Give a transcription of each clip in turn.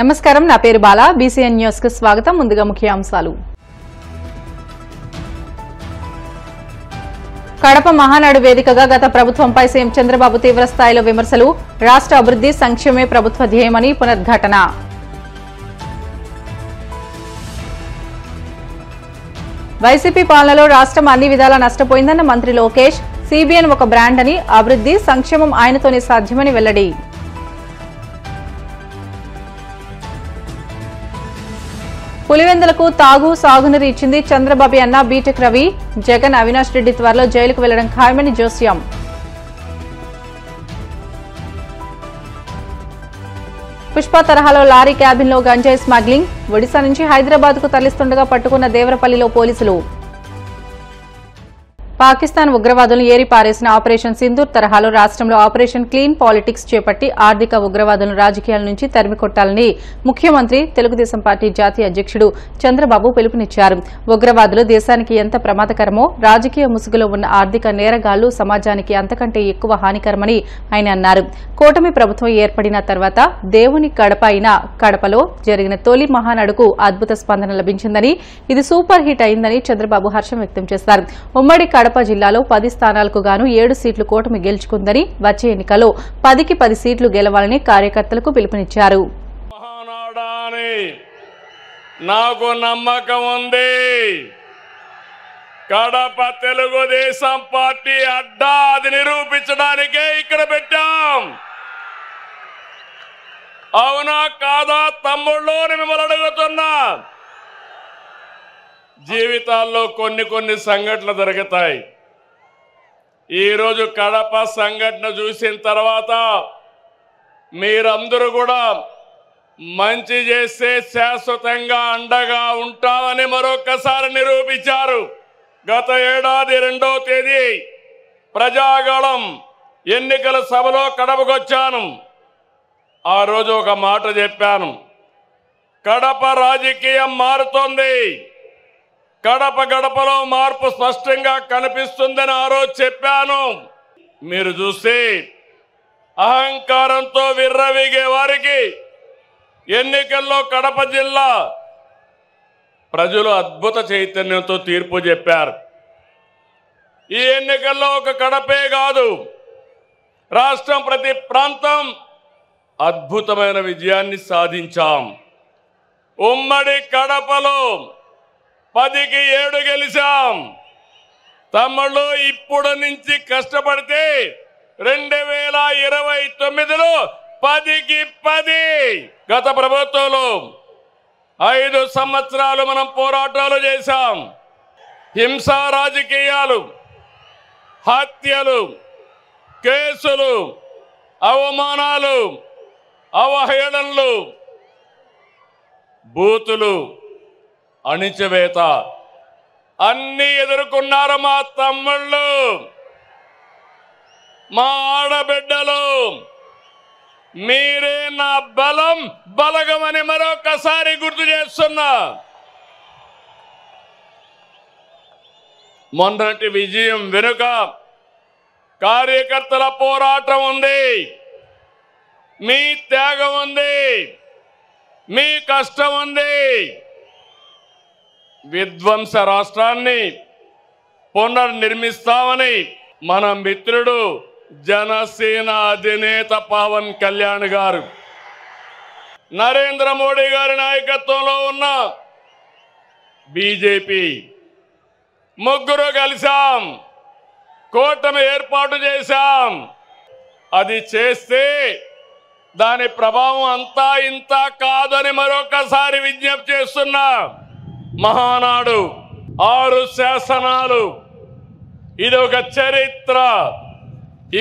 నమస్కారం, నా పేరు బాలా. బీసీఎన్ న్యూస్ కు స్వాగతం. ముందుగా ముఖ్యాంశాలు. కడప మహానాడు వేదికగా గత ప్రభుత్వంపై సీఎం చంద్రబాబు తీవ్ర స్థాయిలో విమర్శలు. రాష్ట్ర అభివృద్ధి సంక్షేమే ప్రభుత్వ ధ్యేయమని పునరుద్ఘాటన. వైసీపీ పాలనలో రాష్ట్రం అన్ని విధాలా నష్టపోయిందన్న మంత్రి లోకేష్. సీబీఎన్ ఒక బ్రాండ్ అని, అభివృద్ధి సంక్షేమం ఆయనతోనే సాధ్యమని వెల్లడి. పులివెందులకు తాగు సాగునీరు ఇచ్చింది చంద్రబాబు అన్న బీటెక్ రవి. జగన్ అవినాష్ రెడ్డి త్వరలో జైలుకు వెళ్లడం ఖాయమని జోస్యం. పుష్ప తరహాలో లారీ క్యాబిన్లో గంజాయి స్మగ్లింగ్. ఒడిశా నుంచి హైదరాబాద్ కు తరలిస్తుండగా పట్టుకున్న దేవరపల్లిలో పోలీసులు. పాకిస్తాన్ ఉగ్రవాదులను ఏరిపారేసిన ఆపరేషన్ సింధూర్ తరహాలో రాష్ట్రంలో ఆపరేషన్ క్లీన్ పాలిటిక్స్ చేపట్టి ఆర్థిక ఉగ్రవాదులను రాజకీయాల నుంచి తరిమికొట్టాలని ముఖ్యమంత్రి, తెలుగుదేశం పార్టీ జాతీయ అధ్యక్షుడు చంద్రబాబు పిలుపునిచ్చారు. ఉగ్రవాదులు దేశానికి ఎంత ప్రమాదకరమో రాజకీయ ముసుగులో ఉన్న ఆర్థిక నేరగాళ్లు సమాజానికి అంతకంటే ఎక్కువ హానికరమని ఆయన అన్నారు. కూటమి ప్రభుత్వం ఏర్పడిన తర్వాత దేవుని కడప అయిన కడపలో జరిగిన తొలి మహానాడుకు అద్భుత స్పందన లభించిందని, ఇది సూపర్ హిట్ అయిందని చంద్రబాబు హర్షం వ్యక్తం చేశారు. ఉమ్మడి కడప జిల్లాలో 10 స్థానాలకు గాను 7 సీట్లు కూటమి గెలుచుకుందని, వచ్చే ఎన్నికల్లో 10కి 10 సీట్లు గెలవాలని కార్యకర్తలకు పిలుపునిచ్చారు. నాకు నమ్మకం ఉంది. కడప తెలుగుదేశం పార్టీ అడ్డా, అది నిరూపించడానికే ఇక్కడ పెట్టాం. అవునా కాదా తమ్ముళ్ళు మిమ్మల్ని అడుగుతున్నా. జీవితాల్లో కొన్ని సంఘటనలు జరుగుతాయి. ఈరోజు కడప సంఘటన చూసిన తర్వాత మీరందరూ కూడా మంచి చేస్తే శాశ్వతంగా అండగా ఉంటామని మరొకసారి నిరూపించారు. గత ఏడాది 2వ తేదీ ప్రజాగళం ఎన్నికల సభలో కడపకొచ్చాను. ఆ రోజు ఒక మాట చెప్పాను, కడప రాజకీయం మారుతోంది, కడప గడపలో మార్పు స్పష్టంగా కనిపిస్తుందని ఆ రోజు చెప్పాను. మీరు చూస్తే అహంకారంతో విర్రవీగే వారికి ఎన్నికల్లో కడప జిల్లా ప్రజలు అద్భుత చైతన్యంతో తీర్పు చెప్పారు. ఈ ఎన్నికల్లో ఒక కడపే కాదు, రాష్ట్రం ప్రతి ప్రాంతం అద్భుతమైన విజయాన్ని సాధించాం. ఉమ్మడి కడపలో 10కి 7 గెలిచాం. తమ్ముళ్ళు ఇప్పుడు నుంచి కష్టపడితే 2029లో 10కి 10. గత ప్రభుత్వంలో 5 సంవత్సరాలు మనం పోరాటాలు చేశాం. హింసా రాజకీయాలు, హత్యలు, కేసులు, అవమానాలు, అవహేళనలు, బూతులు, అణిచివేత అన్ని ఎదుర్కొన్నారు మా తమ్ముళ్ళు, మా ఆడబిడ్డలు. మీరే నా బలం, బలగమని మరొకసారి గుర్తు చేస్తున్నా. మొన్నటి విజయం వెనుక కార్యకర్తల పోరాటం ఉంది, మీ త్యాగం ఉంది, మీ కష్టం ఉంది. విధ్వంస రాష్ట్రాన్ని పునర్నిర్మిస్తామని మన మిత్రుడు జనసేన అధినేత పవన్ కళ్యాణ్ గారు, నరేంద్ర మోడీ గారి నాయకత్వంలో ఉన్న బీజేపీ ముగ్గురు కలిసాం, కూటమి ఏర్పాటు చేశాం. అది చేస్తే దాని ప్రభావం అంతా ఇంత కాదని మరొకసారి విజ్ఞప్తి చేస్తున్నా. మహానాడు, 6 శాసనాలు, ఇది ఒక చరిత్ర.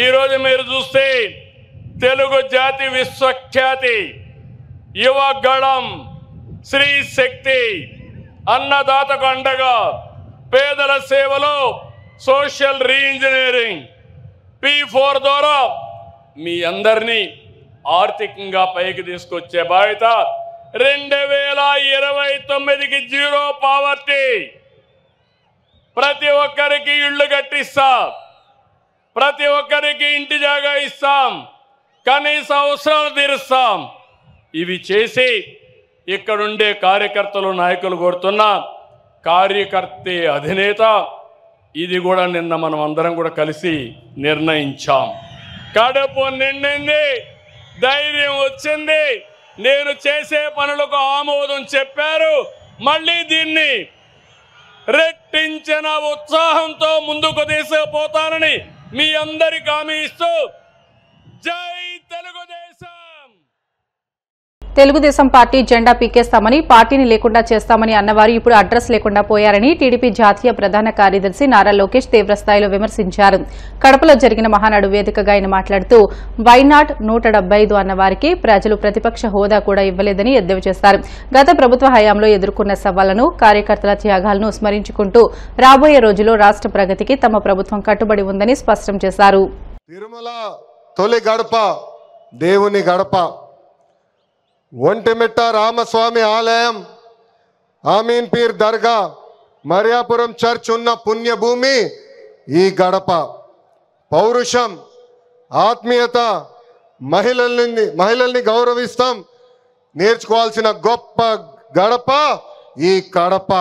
ఈరోజు మీరు చూస్తే తెలుగు జాతి విశ్వఖ్యాతి, యువగళం, శ్రీ శక్తి, అన్నదాతకు అండగా, పేదల సేవలో సోషల్ రీఇంజనీరింగ్, P4 ద్వారా మీ అందరినీ ఆర్థికంగా పైకి తీసుకొచ్చే బాధ్యత 2029కి 0 పావర్టీ. ప్రతి ఒక్కరికి ఇళ్ళు కట్టిస్తా, ప్రతి ఒక్కరికి ఇంటి జాగా ఇస్తాం, కనీస అవసరాలు తీరుస్తాం. ఇవి చేసి ఇక్కడుండే కార్యకర్తలు నాయకులు కోరుతున్న కార్యకర్తే అధినేత ఇది కూడా నిన్న మనం అందరం కూడా కలిసి నిర్ణయించాం. కడుపు నిండింది, ధైర్యం వచ్చింది, నేను చేసే పనులకు ఆమోదం చెప్పారు. మళ్ళీ దీన్ని రెట్టించిన ఉత్సాహంతో ముందుకు తీసుకుపోతానని మీ అందరికీ హామీ ఇస్తూ జై తెలుగుదేశం. తెలుగుదేశం పార్టీ జెండా పీకేస్తామని, పార్టీని లేకుండా చేస్తామని అన్నవారు ఇప్పుడు అడ్రస్ లేకుండా పోయారని టీడీపీ జాతీయ ప్రధాన కార్యదర్శి నారా లోకేష్ తీవ్రస్థాయిలో విమర్శించారు. కడపలో జరిగిన మహానాడు వేదికగా ఆయన మాట్లాడుతూ వైనాట్ 175 అన్న వారికి ప్రజలు ప్రతిపక్ష హోదా కూడా ఇవ్వలేదని ఎద్దేవా చేశారు. గత ప్రభుత్వ హయాంలో ఎదుర్కొన్న సవాళ్లను, కార్యకర్తల త్యాగాలను స్మరించుకుంటూ రాబోయే రోజుల్లో రాష్ట్ర ప్రగతికి తమ ప్రభుత్వం కట్టుబడి ఉందని స్పష్టం చేశారు. తిరుమల తొలి గడప దేవుని గడప, ఒంటిమిట్ట రామస్వామి ఆలయం, ఆమీన్ పీర్ దర్గా, మరియాపురం చర్చ్ ఉన్న పుణ్యభూమి ఈ గడప. పౌరుషం, ఆత్మీయత, మహిళల్ని గౌరవిస్తాం నేర్చుకోవాల్సిన గొప్ప గడప ఈ కడప.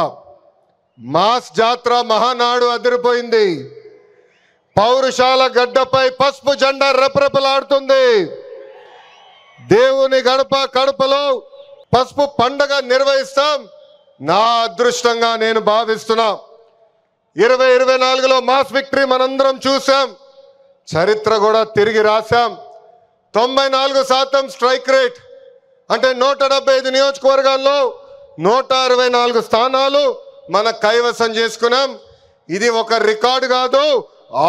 మాస్ జాత్ర మహానాడు అదిరిపోయింది. పౌరుషాల గడ్డపై పసుపు జెండా రెపరెపలాడుతుంది. దేవుని గడప కడపలో పసుపు పండగ నిర్వహిస్తాం. నా అదృష్టంగా నేను భావిస్తున్నా. 2024లో మాస్ విక్టరీ మనందరం చూసాం, చరిత్ర కూడా తిరిగి రాశాం. 94% స్ట్రైక్ రేట్, అంటే 175 నియోజకవర్గాల్లో 164 స్థానాలు మన కైవసం చేసుకున్నాం. ఇది ఒక రికార్డు కాదు,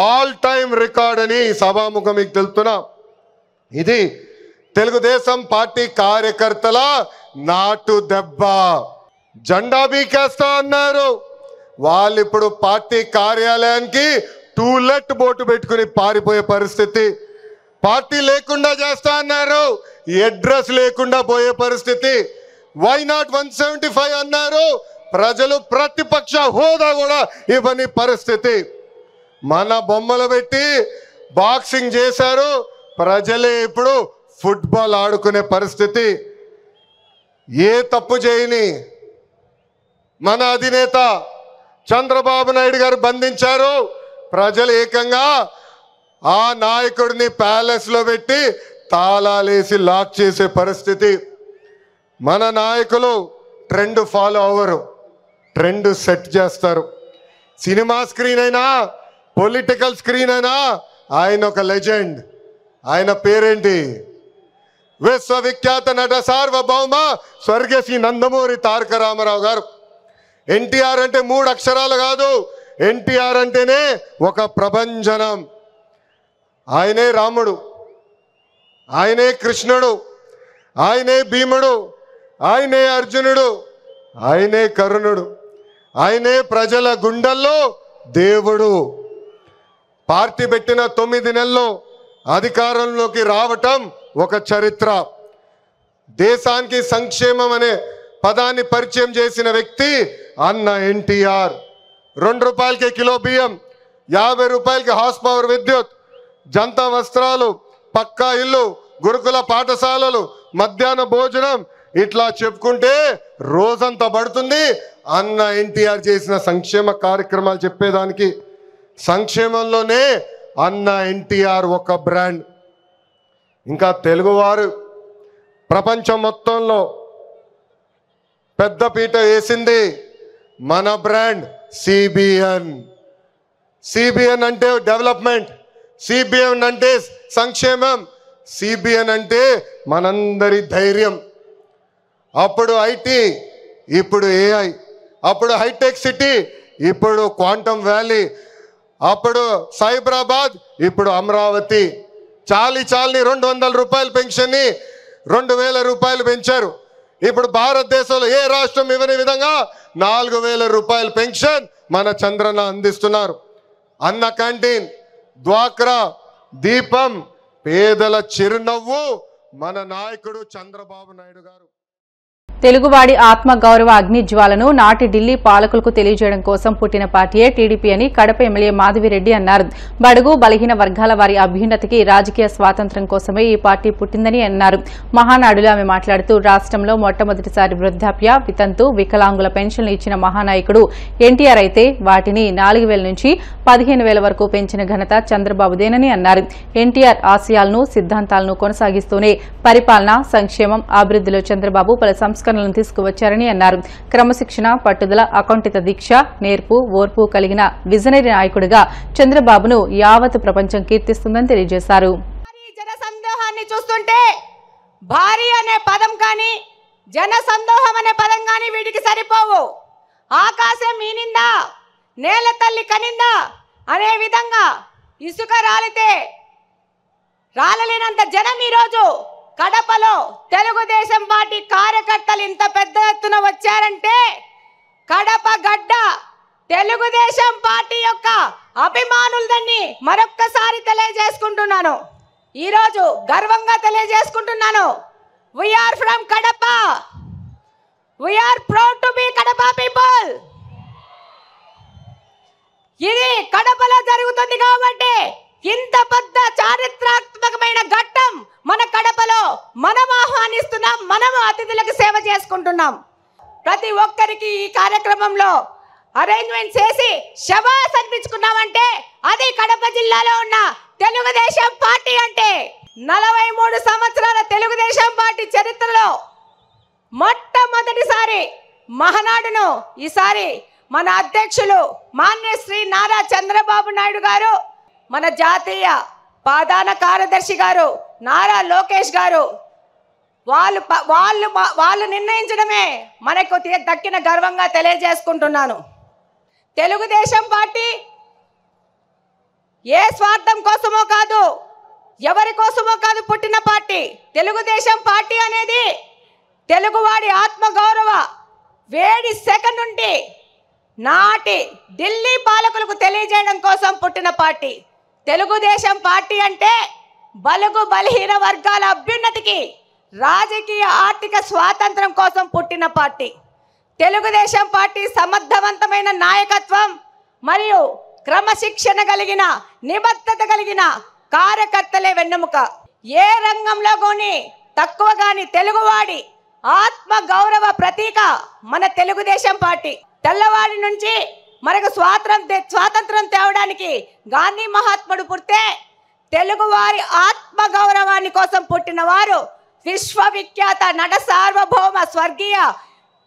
ఆల్ టైమ్ రికార్డ్ అని సభాముఖం మీకు తెలుపుతున్నా. ఇది తెలుగుదేశం పార్టీ కార్యకర్తల నాటు దెబ్బ. జెండా బీకేస్తా అన్నారు, వాళ్ళు ఇప్పుడు పార్టీ కార్యాలయానికి టూలెట్ బోటు పెట్టుకుని పారిపోయే పరిస్థితి. పార్టీ లేకుండా చేస్తా అన్నారు, అడ్రస్ లేకుండా పోయే పరిస్థితి. వైనాట్ 175 అన్నారు, ప్రజలు ప్రతిపక్ష హోదా కూడా ఇవ్వని పరిస్థితి. మన బొమ్మలు పెట్టి బాక్సింగ్ చేశారు, ప్రజలే ఇప్పుడు ఫుట్బాల్ ఆడుకునే పరిస్థితి. ఏ తప్పు చేయని మన అధినేత చంద్రబాబు నాయుడు గారు బంధించారు. ప్రజలు ఏకంగా ఆ నాయకుడిని ప్యాలెస్ లో పెట్టి తాళాలేసి లాక్ చేసే పరిస్థితి. మన నాయకులు ట్రెండ్ ఫాలో అవ్వరు, ట్రెండ్ సెట్ చేస్తారు. సినిమా స్క్రీన్ అయినా, పొలిటికల్ స్క్రీన్ అయినా ఆయన ఒక లెజెండ్. ఆయన పేరేంటి? విశ్వవిఖ్యాత నట సార్వభౌమ స్వర్గశ్రీ నందమూరి తారక రామారావు గారు. ఎన్టీఆర్ అంటే 3 అక్షరాలు కాదు, ఎన్టీఆర్ అంటేనే ఒక ప్రభంజనం. ఆయనే రాముడు, ఆయనే కృష్ణుడు, ఆయనే భీముడు, ఆయనే అర్జునుడు, ఆయనే కరుణుడు, ఆయనే ప్రజల గుండెల్లో దేవుడు. పార్టీ పెట్టిన 9 నెలల్లో అధికారంలోకి రావటం ఒక చరిత్ర. దేశానికి సంక్షేమం అనే పదాన్ని పరిచయం చేసిన వ్యక్తి అన్న ఎన్టీఆర్. 2 రూపాయలకి కిలో బియ్యం, 50 రూపాయలకి హార్స్ పవర్ విద్యుత్, జంతా వస్త్రాలు, పక్కా ఇల్లు, గురుకుల పాఠశాలలు, మధ్యాహ్న భోజనం, ఇట్లా చెప్పుకుంటే రోజంతా పడుతుంది. అన్న ఎన్టీఆర్ చేసిన సంక్షేమ కార్యక్రమాలు చెప్పేదానికి. సంక్షేమంలోనే అన్న ఎన్టీఆర్ ఒక బ్రాండ్. ఇంకా తెలుగువారు ప్రపంచం మొత్తంలో పెద్ద పీట వేసింది మన బ్రాండ్ సిబిఎన్. సిబిఎన్ అంటే డెవలప్మెంట్, సిబిఎన్ అంటే సంక్షేమం, సిబిఎన్ అంటే మనందరి ధైర్యం. అప్పుడు ఐటీ, ఇప్పుడు ఏఐ, అప్పుడు హైటెక్ సిటీ, ఇప్పుడు క్వాంటమ్ వ్యాలీ, అప్పుడు సైబరాబాద్, ఇప్పుడు అమరావతి. చాలని 200 రూపాయల పెన్షన్ని 2000 రూపాయలు పెంచారు. ఇప్పుడు భారతదేశంలో ఏ రాష్ట్రం ఇవ్వని విధంగా 4000 రూపాయల పెన్షన్ మన చంద్రన్న అందిస్తున్నారు. అన్న క్యాంటీన్, డ్వాక్రా, దీపం, పేదల చిరునవ్వు మన నాయకుడు చంద్రబాబు నాయుడు గారు. తెలుగువాడి ఆత్మ గౌరవ అగ్నిజ్వాలను నాటి ఢిల్లీ పాలకులకు తెలియజేయడం కోసం పుట్టిన పార్టీయే టీడీపీ అని కడప ఎమ్మెల్యే మాధవిరెడ్డి అన్నారు. బడుగు బలహీన వర్గాల వారి అభ్యున్నతికి రాజకీయ స్వాతంత్ర్యం కోసమే ఈ పార్టీ పుట్టిందని అన్నారు. మహానాడులో ఆమె మాట్లాడుతూ రాష్ట్రంలో మొట్టమొదటిసారి వృద్ధాప్య, వితంతు, వికలాంగుల పెన్షన్లు ఇచ్చిన మహానాయకుడు ఎన్టీఆర్ అయితే వాటిని 4,000 నుంచి 15,000 వరకు పెంచిన ఘనత చంద్రబాబుదేనని అన్నారు. ఎన్టీఆర్ ఆశయాలను, సిద్ధాంతాలను కొనసాగిస్తూనే పరిపాలన, సంక్షేమం, అభివృద్ధిలో చంద్రబాబు పలు సంస్కరణలను తీసుకువచ్చారని అన్నారు. క్రమశిక్షణ, పట్టుదల, అకుంఠిత దీక్ష, నేర్పు, ఓర్పు కలిగిన విజనరీ నాయకుడిగా చంద్రబాబును యావత్ ప్రపంచం కీర్తిస్తుందని తెలియజేశారు. జనసందోహాన్ని చూస్తుంటే భారీ అనే పదం కానీ, జనసందోహం అనే పదం కానీ వీటికి సరిపోవు. ఆకాశం మీనిందా, నేల తల్లి కనిందా అనే విధంగా ఇసుక రాలితే రాలలేనంత జనం ఈరోజు కడపలో తెలుగుదేశం పార్టీ కార్యకర్తలు ఇంత పెద్ద ఎత్తున వచ్చారంటే కడప గడ్డ తెలుగుదేశం పార్టీ యొక్క అభిమానులదని మరొక్కసారి తెలియజేసుకుంటున్నాను. ఈరోజు గర్వంగా తెలియజేసుకుంటున్నాను. We are from Kadapa, we are proud to be Kadapa people. ఇది కడపలో జరుగుతుంది కాబట్టి ఇంత పెద్ద చారిత్రాత్మకమైన ఘట్టం మన కడపలో మనం ఆహ్వానిస్తున్నాం, మనం అతిథులకు సేవ చేసుకుంటున్నాం. ప్రతి ఒక్కరికి ఈ కార్యక్రమంలో అరేంజ్మెంట్ చేసి శబాస్ అనిపించుకున్నామంటే అది కడప జిల్లాలో ఉన్న తెలుగుదేశం పార్టీ అంటే. 43 సంవత్సరాల తెలుగుదేశం పార్టీ చరిత్రలో మొట్టమొదటిసారి మహానాడును ఈసారి మన అధ్యక్షులు మాన్య శ్రీ నారా చంద్రబాబు నాయుడు గారు, మన జాతీయ ప్రధాన కార్యదర్శి గారు నారా లోకేష్ గారు వాళ్ళు నిర్ణయించడమే మనకు దక్కిన గర్వంగా తెలియజేసుకుంటున్నాను. తెలుగుదేశం పార్టీ ఏ స్వార్థం కోసమో కాదు, ఎవరి కోసమో కాదు పుట్టిన పార్టీ. తెలుగుదేశం పార్టీ అనేది తెలుగువాడి ఆత్మగౌరవ వేడి సెకన్ నుండి నాటి ఢిల్లీ పాలకులకు తెలియజేయడం కోసం పుట్టిన పార్టీ. తెలుగుదేశం పార్టీ అంటే బలుగు బలహీన వర్గాల అభ్యున్నతికి, రాజకీయ ఆర్థిక స్వాతంత్రం కోసం పుట్టిన పార్టీ. తెలుగుదేశం పార్టీ సమర్థవంతమైన నాయకత్వం మరియు క్రమశిక్షణ కలిగిన, నిబద్ధత కలిగిన కార్యకర్తలే వెన్నెముక. ఏ రంగంలో కానీ తక్కువ గాని తెలుగువాడి ఆత్మ గౌరవ ప్రతీక మన తెలుగుదేశం పార్టీ. తెల్లవాడి నుంచి మనకు స్వాతంత్రం తేవడానికి గాంధీ మహాత్ముడు పుడితే తెలుగువారి ఆత్మ గౌరవాన్ని కోసం పుట్టిన వారు విశ్వవిఖ్యాత నట సార్వభౌమ స్వర్గీయ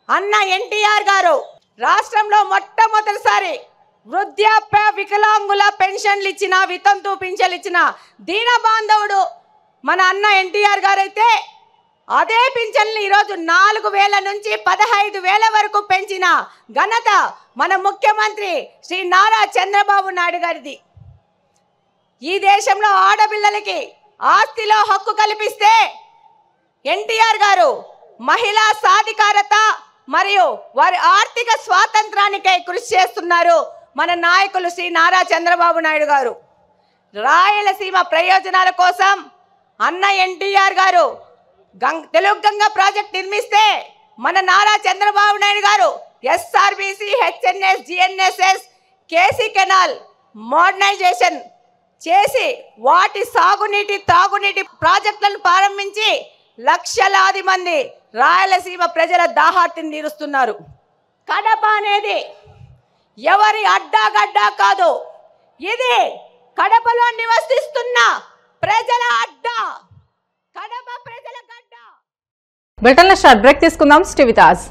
అన్న ఎన్టీఆర్ గారు. రాష్ట్రంలో మొట్టమొదటిసారి వృద్ధాప్య, వికలాంగుల పెన్షన్లు ఇచ్చిన, వితంతు పింఛన్లు ఇచ్చిన దీన బాంధవుడు మన అన్న ఎన్టీఆర్ గారు అయితే అదే పింఛన్లు ఈరోజు 4,000 నుంచి 15,000 వరకు పెంచిన ఘనత మన ముఖ్యమంత్రి శ్రీ నారా చంద్రబాబు నాయుడు గారిది. ఈ దేశంలో ఆడపిల్లలకి ఆస్తిలో హక్కు కల్పిస్తే ఎన్టీఆర్ గారు మహిళా సాధికారత మరియు వారి ఆర్థిక స్వాతంత్రానికై కృషి చేస్తున్నారు మన నాయకులు శ్రీ నారా చంద్రబాబు నాయుడు గారు. రాయలసీమ ప్రయోజనాల కోసం అన్న ఎన్టీఆర్ గారు తెలుగు గంగ ప్రాజెక్ట్ నిర్మిస్తే మన Nara Chandrababu Naidu garu SRBC, HNS, GNSS, KC canal modernization చేసి వాటి సాగునీటి, తాగునీటి ప్రాజెక్టులను ప్రారంభించి లక్షలాది మంది రాయలసీమ ప్రజల దాహార్తిని తీరుస్తున్నారు. కడప అనేది ఎవరి అడ్డాగడ్డా కాదు, ఇది కడపలో నివసిస్తున్న ప్రజల అడ్డా, కడప ప్రజల గడ్డ. బ్రిటన్లో షార్ట్ బ్రేక్ తీసుకుందాం. Stay with us.